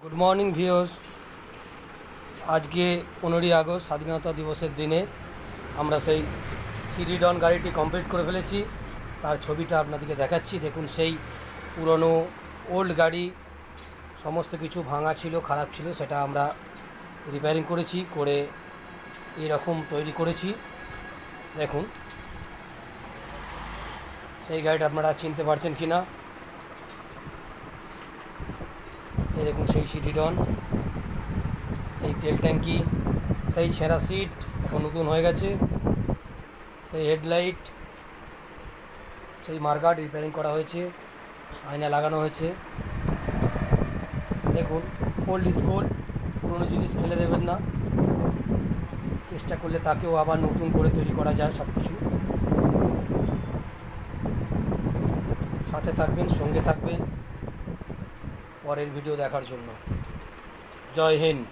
Good morning viewers. আজকে 15ই August স্বাধীনতা দিবসের দিনে আমরা সেই সিরিডন গাড়িটি কমপ্লিট করে ফেলেছি। তার ছবিটা আপনাদেরকে দেখাচ্ছি। দেখুন, সেই পুরনো ওল্ড গাড়ি, সমস্ত কিছু ভাঙা ছিল, খারাপ ছিল, সেটা আমরা রিপেয়ারিং করেছি, করে এরকম তৈরি করেছি। দেখুন সেই গাড়িটা আপনারা চিনতে পারছেন কি না। এই দেখুন সেই সিরিডন, সেই তেল ট্যাঙ্কি, সেই ছেঁড়া সিট এখন নতুন হয়ে গেছে, সেই হেডলাইট, সেই মার্কাট রিপেয়ারিং করা হয়েছে, আয়না লাগানো হয়েছে। দেখুন, ওল্ড ইজ গোল্ড, পুরনো জিনিস ফেলে দেবেন না, চেষ্টা করলে তাকেও আবার নতুন করে তৈরি করা যায়। সব কিছু সাথে থাকবেন, সঙ্গে থাকবেন পরের ভিডিও দেখার জন্য। জয় হিন্দ।